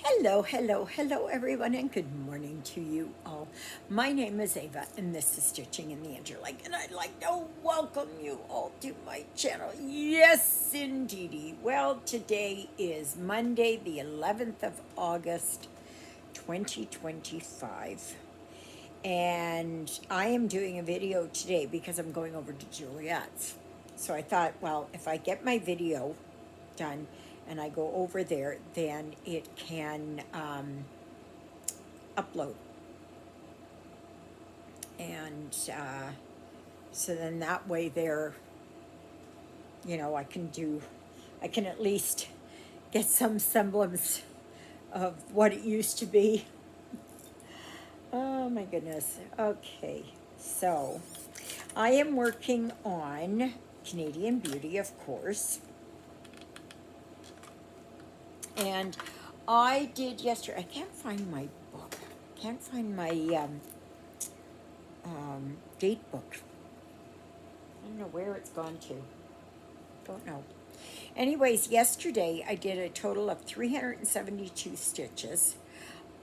Hello, hello, hello, everyone, and good morning to you all. My name is Ava, and this is Stitching in the Interlake, and I'd like to welcome you all to my channel. Yes, indeedy. Well, today is Monday, the 11th of August, 2025, and I am doing a video today because I'm going over to Juliet's. So I thought, well, if I get my video done and I go over there, then it can upload. And so then that way there, I can at least get some semblance of what it used to be. Oh my goodness. Okay, so I am working on Canadian Beauty, of course. And I did yesterday, I can't find my book. Can't find my date book. I don't know where it's gone to. Don't know. Anyways, yesterday I did a total of 372 stitches.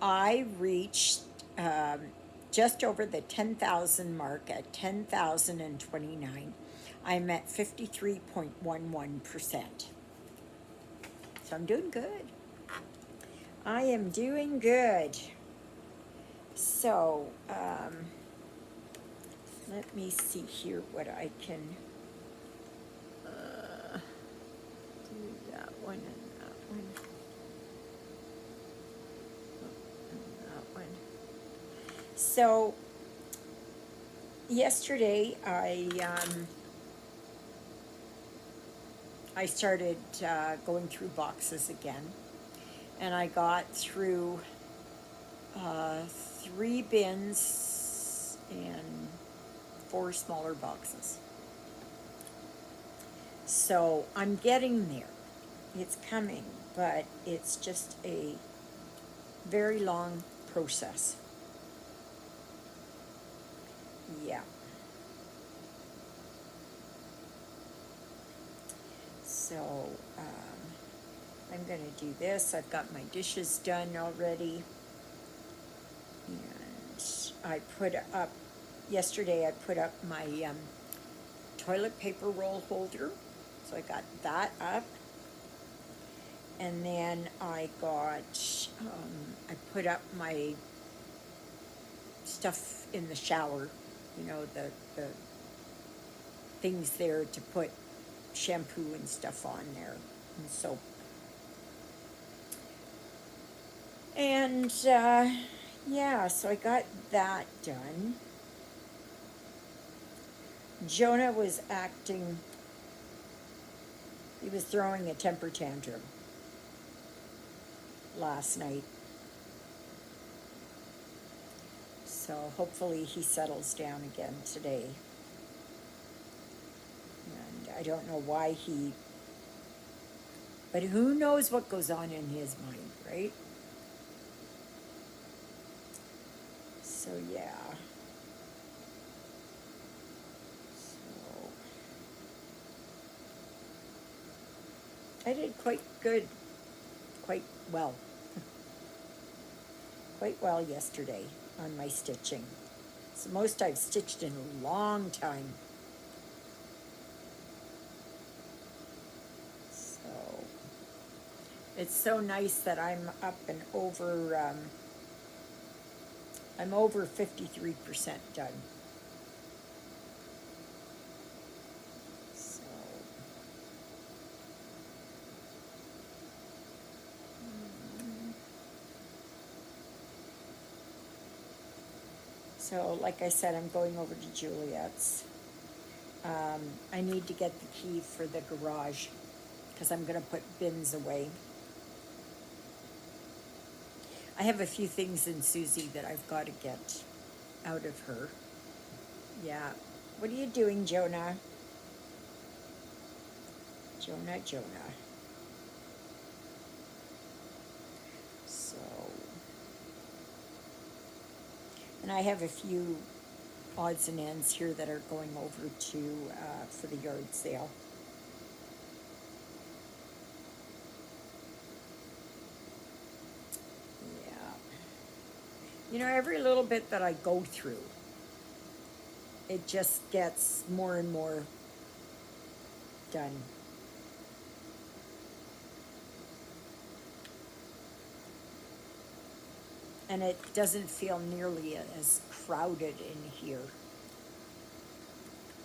I reached just over the 10,000 mark at 10,029. I'm at 53.11%. So I'm doing good. I am doing good. So, let me see here what I can do that one and that one. And that one. So, yesterday I started going through boxes again, and I got through 3 bins and 4 smaller boxes. So I'm getting there. It's coming, but it's just a very long process. Yeah. So I'm going to do this. I've got my dishes done already. And yesterday I put up my toilet paper roll holder. So I got that up. And then I put up my stuff in the shower, the things there to put shampoo and stuff on there and soap. And yeah, so I got that done. Jonah was he was throwing a temper tantrum last night. So hopefully he settles down again today. And I don't know why but who knows what goes on in his mind, right? So yeah. So I did quite well. Quite well yesterday on my stitching. It's the most I've stitched in a long time. So it's so nice that I'm up and over, I'm over 53% done. So, so like I said, I'm going over to Juliet's. I need to get the key for the garage because I'm going to put bins away. I have a few things in Susie that I've got to get out of her. Yeah. What are you doing, Jonah? Jonah. So, and I have a few odds and ends here that are going over to for the yard sale. You know, every little bit that I go through, it just gets more and more done. And it doesn't feel nearly as crowded in here.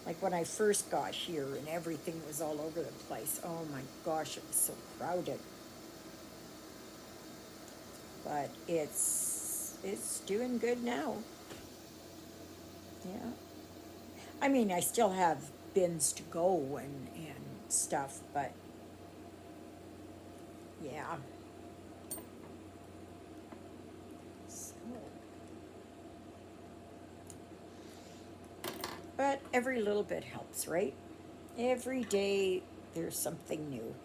Like when I first got here and everything was all over the place. Oh my gosh, it was so crowded. But it's doing good now. Yeah. I mean, I still have bins to go and stuff, but yeah. So, but every little bit helps, right? Every day there's something new.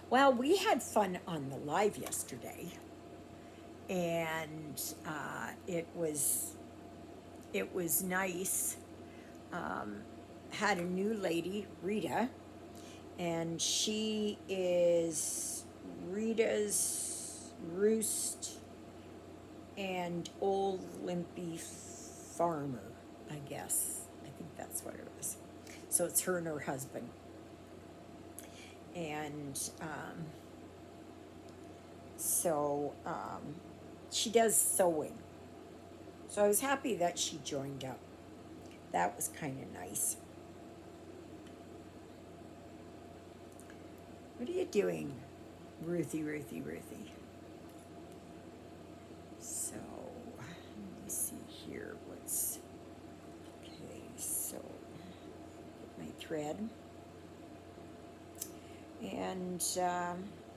Well, we had fun on the live yesterday, and it was nice. Um, had a new lady, Rita, and she is Rita's Roost and Old Limpy Farmer, I guess. I think that's what it was. So it's her and her husband. And so she does sewing. So I was happy that she joined up. That was kind of nice. What are you doing, Ruthie, Ruthie, Ruthie? So, let me see here. Okay, so, get my thread. And,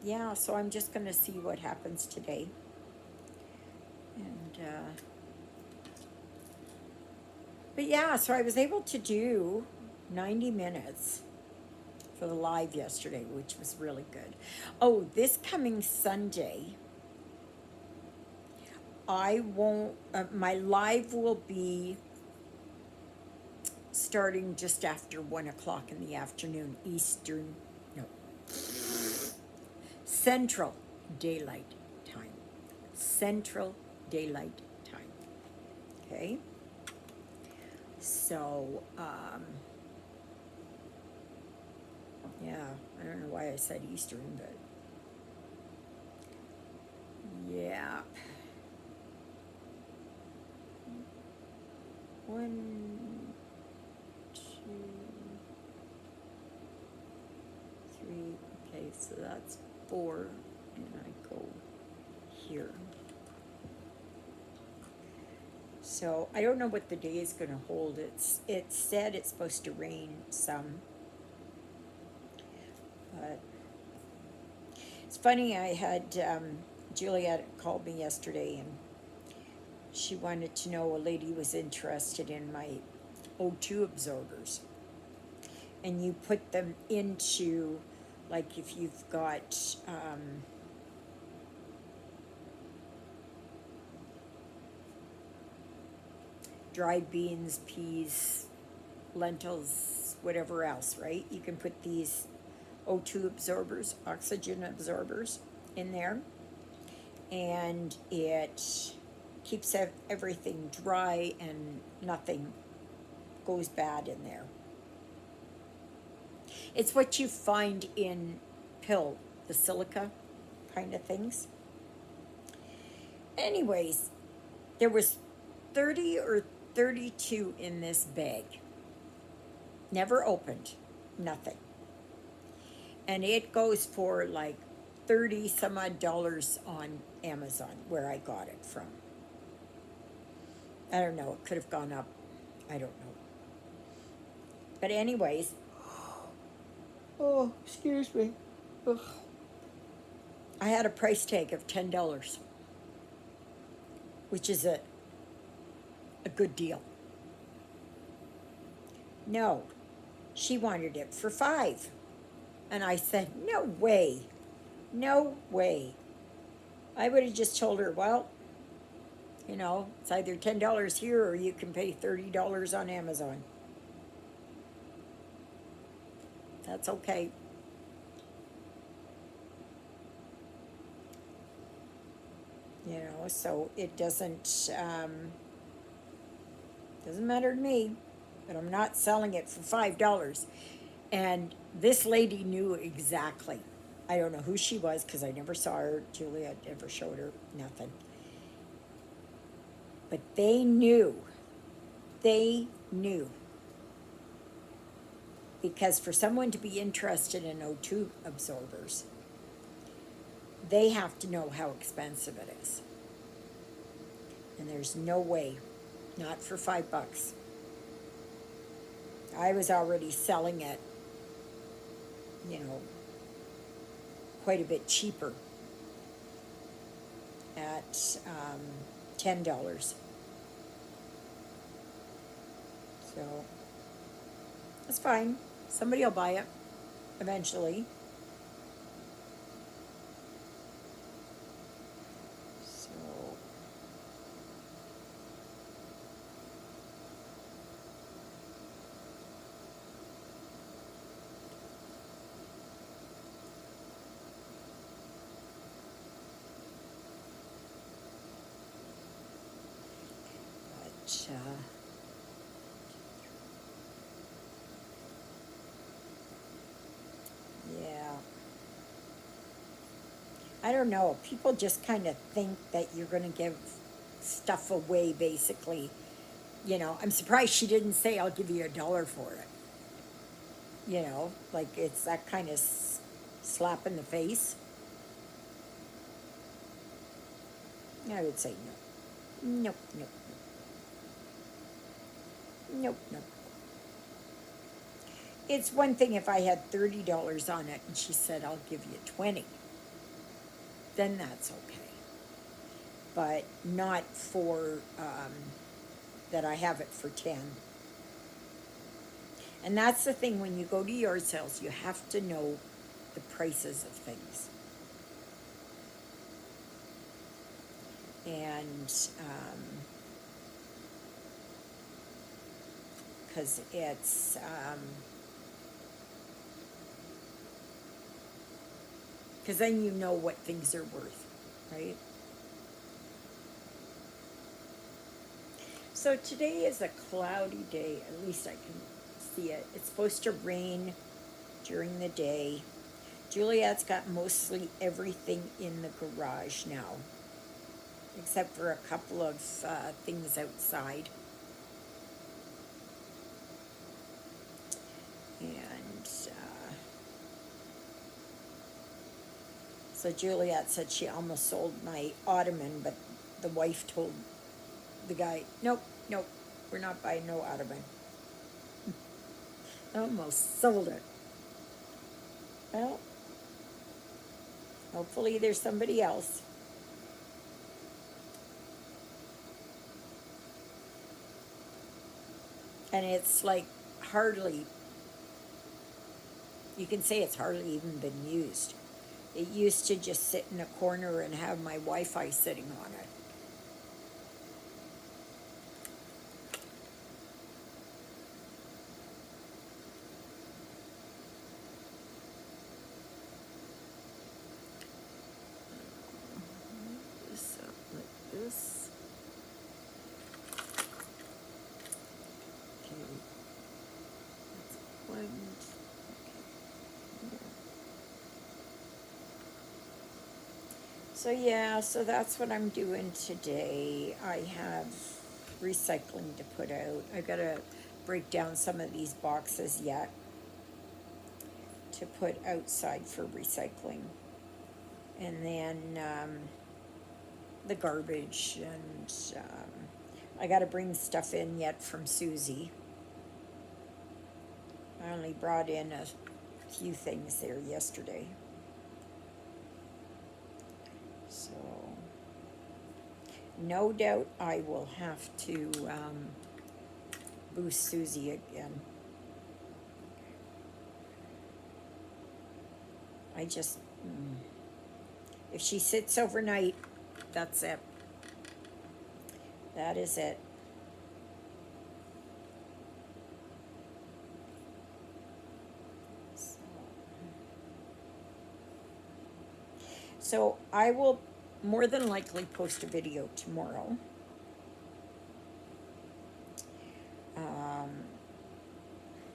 yeah, so I'm just going to see what happens today. And, but yeah, so I was able to do 90 minutes for the live yesterday, which was really good. Oh, this coming Sunday, I won't, my live will be starting just after 1 o'clock in the afternoon, Eastern, no, Central Daylight Time. Central Daylight Time. Okay? So, yeah, I don't know why I said Eastern, but yeah. 1, 2, 3. Okay, so that's 4, and I go here. So I don't know what the day is going to hold. It said it's supposed to rain some, but it's funny. I had Juliet called me yesterday, and she wanted to know, a lady was interested in my O2 absorbers, and you put them into, like, if you've got dried beans, peas, lentils, whatever else, right? You can put these O2 absorbers, oxygen absorbers, in there, and it keeps everything dry and nothing goes bad in there. It's what you find in pill, the silica kind of things. Anyways, there was 30 or 32 in this bag. Never opened, nothing. And it goes for like 30 some odd dollars on Amazon, where I got it from. I don't know, it could have gone up. I don't know. But anyways, oh, excuse me. Ugh. I had a price tag of $10, which is a good deal. No, she wanted it for 5. And I said, no way, no way. I would have just told her, well, it's either $10 here or you can pay $30 on Amazon. That's okay. so it doesn't matter to me, but I'm not selling it for $5. And this lady knew exactly. I don't know who she was because I never saw her. Julia never showed her nothing. But they knew. They knew. Because for someone to be interested in O2 absorbers, they have to know how expensive it is. And there's no way, not for $5. I was already selling it, you know, quite a bit cheaper at $10. So that's fine. Somebody will buy it eventually. So but yeah. I don't know. People just kind of think that you're going to give stuff away, basically. I'm surprised she didn't say, I'll give you $1 for it. Like it's that kind of slap in the face. I would say no. Nope, nope, nope, nope. It's one thing if I had $30 on it and she said, I'll give you 20. Then that's okay. But not for that I have it for 10. And that's the thing, when you go to yard sales, you have to know the prices of things. And because then you know what things are worth, right? So today is a cloudy day, at least I can see it. It's supposed to rain during the day. Juliet's got mostly everything in the garage now, except for a couple of things outside. And so Juliet said she almost sold my ottoman, but the wife told the guy, nope, nope, we're not buying no ottoman. Almost sold it. Well, hopefully there's somebody else. And it's like hardly, you can say it's hardly even been used. It used to just sit in a corner and have my Wi-Fi sitting on it. This up like this. Okay. That's plugged. Okay. So yeah, so that's what I'm doing today. I have recycling to put out. I gotta break down some of these boxes yet to put outside for recycling. And then the garbage, and I gotta bring stuff in yet from Susie. I only brought in a few things there yesterday. So no doubt I will have to boost Susie again. I just, if she sits overnight, that's it. That is it. So I will more than likely post a video tomorrow.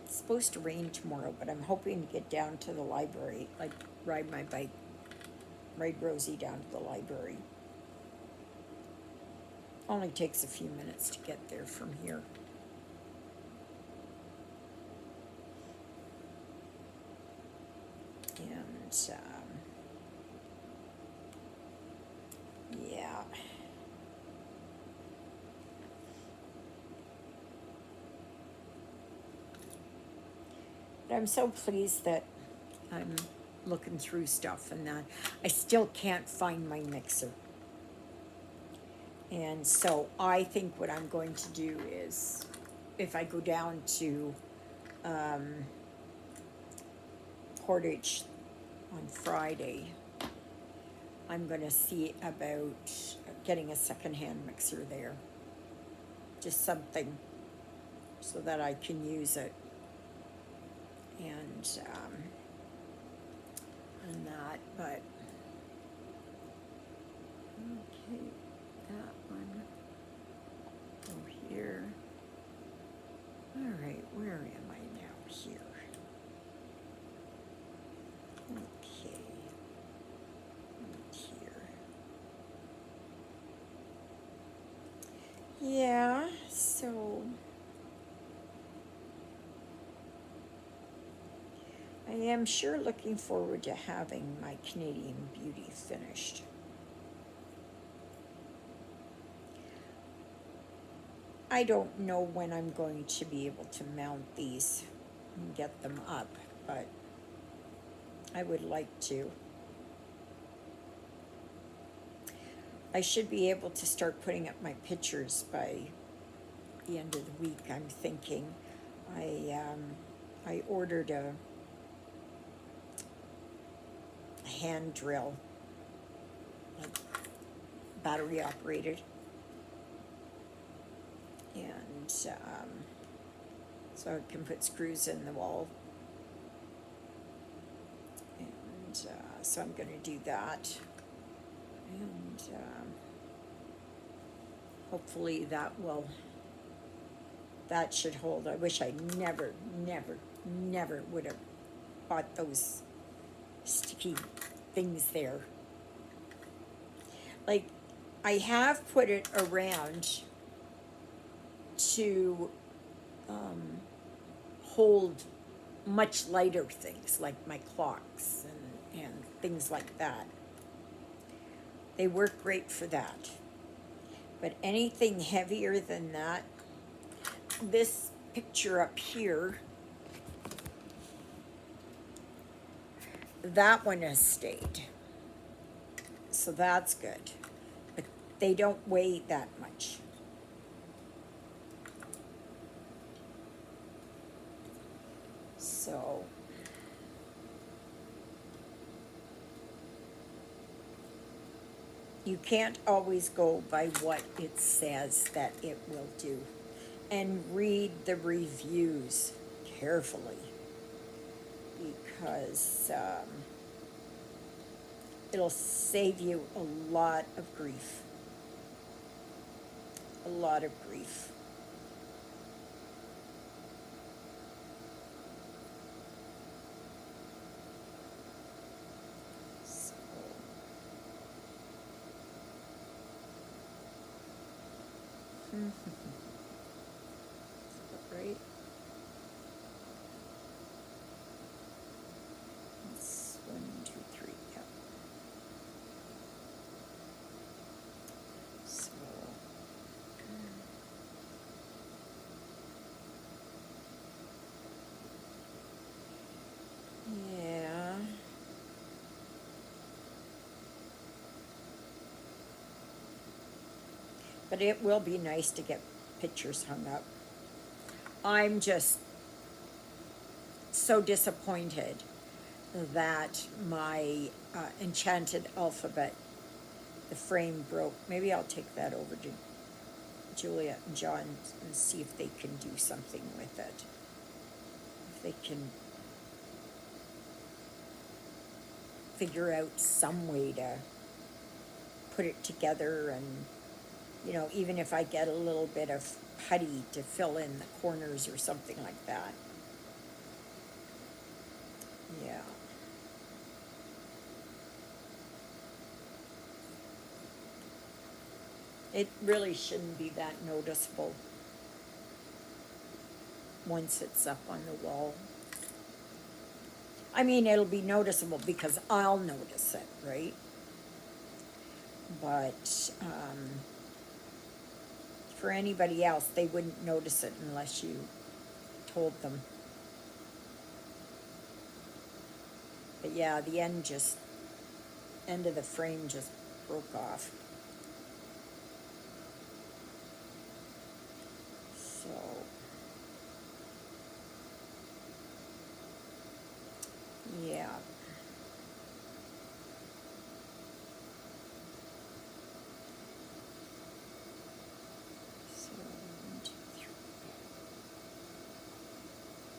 It's supposed to rain tomorrow, but I'm hoping to get down to the library, like ride my bike, ride Rosie down to the library. Only takes a few minutes to get there from here. And yeah. But I'm so pleased that I'm looking through stuff and that I still can't find my mixer. And so I think what I'm going to do is, if I go down to Portage on Friday, I'm going to see about getting a secondhand mixer there. Just something so that I can use it. And that, but okay, that one go here. All right, where am I now? Here. Okay, right here. Yeah, so I am sure looking forward to having my Canadian Beauty finished. I don't know when I'm going to be able to mount these and get them up, but I would like to. I should be able to start putting up my pictures by the end of the week, I'm thinking. I ordered a hand drill, like battery operated, and so I can put screws in the wall, and so I'm going to do that, and hopefully that should hold. I wish I never would have bought those sticky things there. Like, I have put it around to hold much lighter things, like my clocks and things like that. They work great for that. But anything heavier than that, this picture up here, that one has stayed. So that's good. But they don't weigh that much. So you can't always go by what it says that it will do. And read the reviews carefully, because it'll save you a lot of grief. A lot of grief. So, right? It's 1, 2, 3, yep. So, yeah. But it will be nice to get pictures hung up. I'm just so disappointed that my enchanted alphabet, the frame broke. Maybe I'll take that over to Julia and John and see if they can do something with it. If they can figure out some way to put it together, and even if I get a little bit of putty to fill in the corners or something like that. Yeah. It really shouldn't be that noticeable once it's up on the wall. I mean, it'll be noticeable because I'll notice it, right? But for anybody else, they wouldn't notice it unless you told them. But yeah, the end of the frame just broke off. So, yeah. So, 1, 2, 3.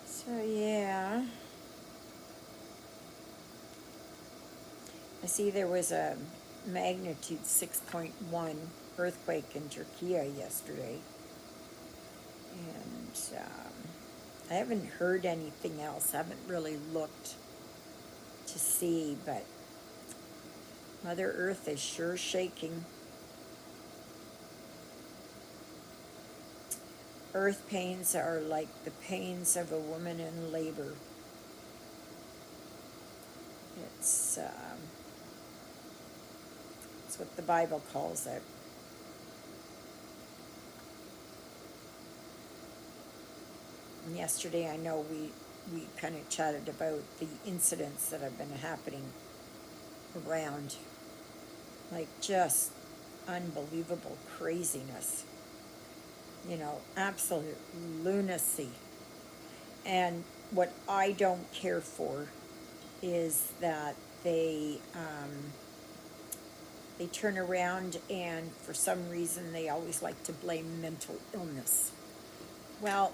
So, yeah. I see there was a magnitude 6.1 earthquake in Turkey yesterday. And I haven't heard anything else. I haven't really looked to see, but Mother Earth is sure shaking. Earth pains are like the pains of a woman in labor. It's what the Bible calls it. And yesterday, I know we kind of chatted about the incidents that have been happening around, like just unbelievable craziness, absolute lunacy. And what I don't care for is that they turn around and for some reason they always like to blame mental illness. Well,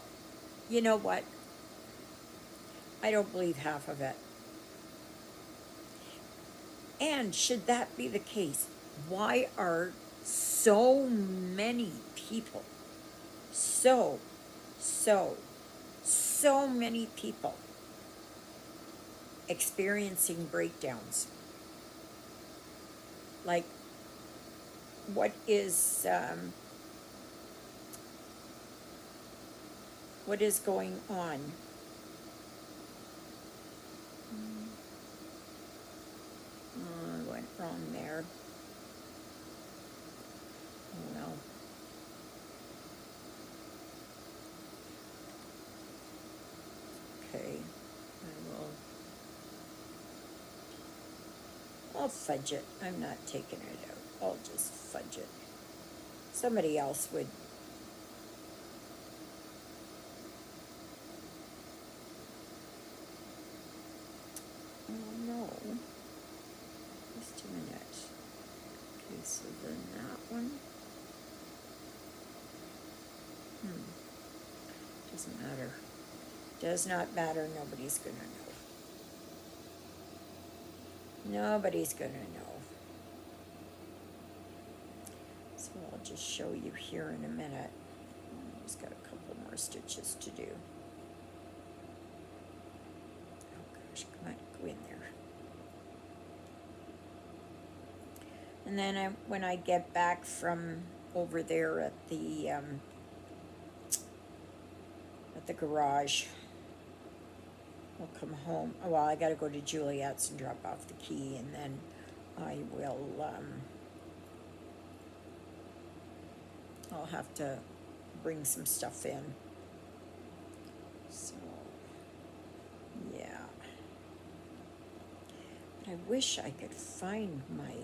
you know what? I don't believe half of it. And should that be the case, why are so many people, so many people experiencing breakdowns? Like, what is going on? I went wrong there. Oh well. Okay, I'll fudge it. I'm not taking it out. I'll just fudge it. Somebody else would. Oh no. Just a minute. Okay, so then that one. Doesn't matter. Does not matter. Nobody's gonna know. Nobody's gonna know. So I'll just show you here in a minute. Just got a couple more stitches to do. Oh gosh, come on, go in there. And then when I get back from over there at the garage, I'll come home. Well, I got to go to Juliet's and drop off the key, and then I will. I'll have to bring some stuff in. So, yeah. But I wish I could find my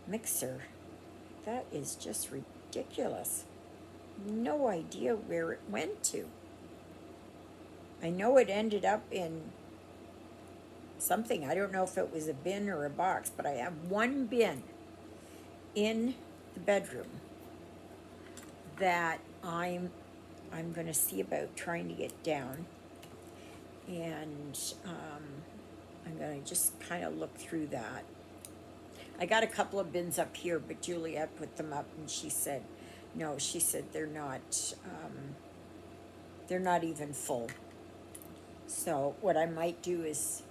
mixer. That is just ridiculous. No idea where it went to. I know it ended up in something. I don't know if it was a bin or a box, but I have one bin in the bedroom that I'm going to see about trying to get down, and I'm going to just kind of look through that. I got a couple of bins up here, but Juliet put them up, and she said, no, she said they're not even full. So what I might do is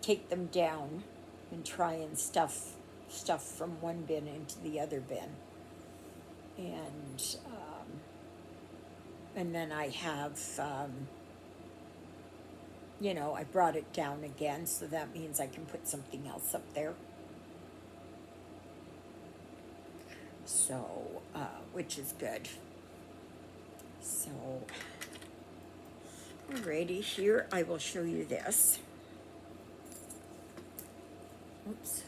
take them down and try and stuff from one bin into the other bin, and then I have I brought it down again, so that means I can put something else up there. So, which is good. So, alrighty, here I will show you this. Oops.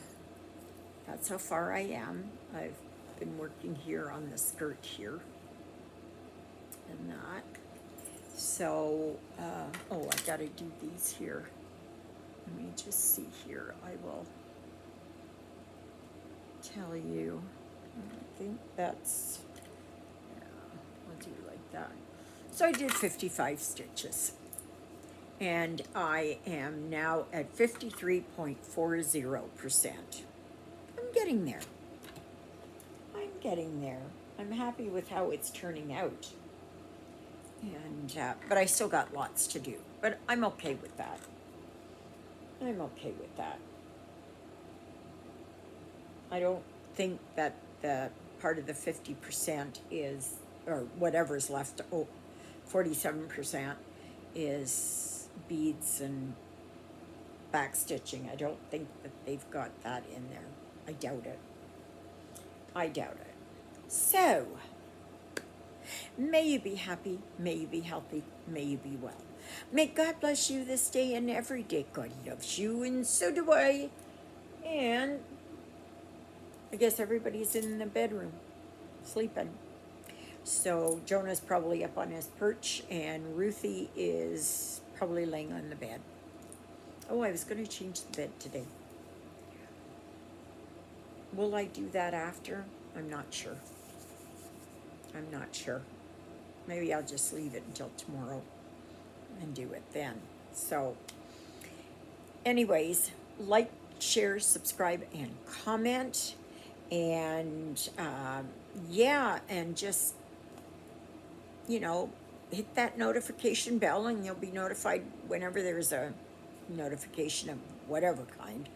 That's how far I am. I've been working here on the skirt here. And that. So, oh, I gotta do these here. Let me just see here. I will tell you. I think that's, yeah, I'll do like that. So I did 55 stitches. And I am now at 53.40%. I'm getting there. I'm getting there. I'm happy with how it's turning out. And, but I still got lots to do. But I'm okay with that. I'm okay with that. I don't think that the part of the 50% is, or whatever's left, 47% is beads and back stitching. I don't think that they've got that in there. I doubt it. I doubt it. So, may you be happy, may you be healthy, may you be well. May God bless you this day and every day. God loves you, and so do I. And I guess everybody's in the bedroom, sleeping. So Jonah's probably up on his perch, and Ruthie is probably laying on the bed. Oh, I was going to change the bed today. Will I do that after? I'm not sure. I'm not sure. Maybe I'll just leave it until tomorrow and do it then. So, anyways, like, share, subscribe, and comment. And, yeah, and just, hit that notification bell, and you'll be notified whenever there's a notification of whatever kind.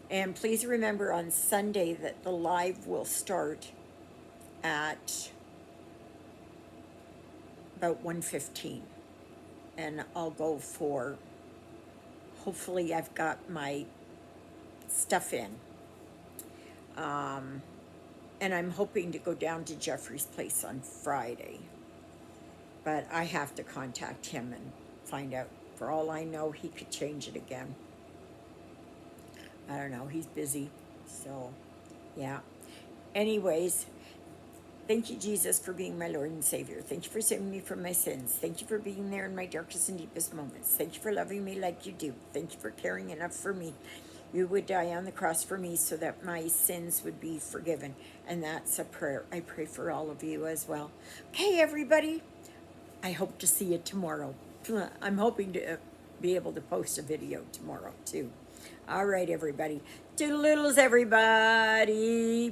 And please remember on Sunday that the live will start at about 1:15, and I'll go for, hopefully I've got my stuff in, and I'm hoping to go down to Jeffrey's place on Friday, but I have to contact him and find out. For all I know, he could change it again. I don't know, he's busy, so yeah. Anyways, thank you, Jesus, for being my Lord and Savior. Thank you for saving me from my sins. Thank you for being there in my darkest and deepest moments. Thank you for loving me like you do. Thank you for caring enough for me. You would die on the cross for me so that my sins would be forgiven. And that's a prayer I pray for all of you as well. Okay, everybody, I hope to see you tomorrow. I'm hoping to be able to post a video tomorrow, too. All right, everybody. Toodle-oodles, everybody.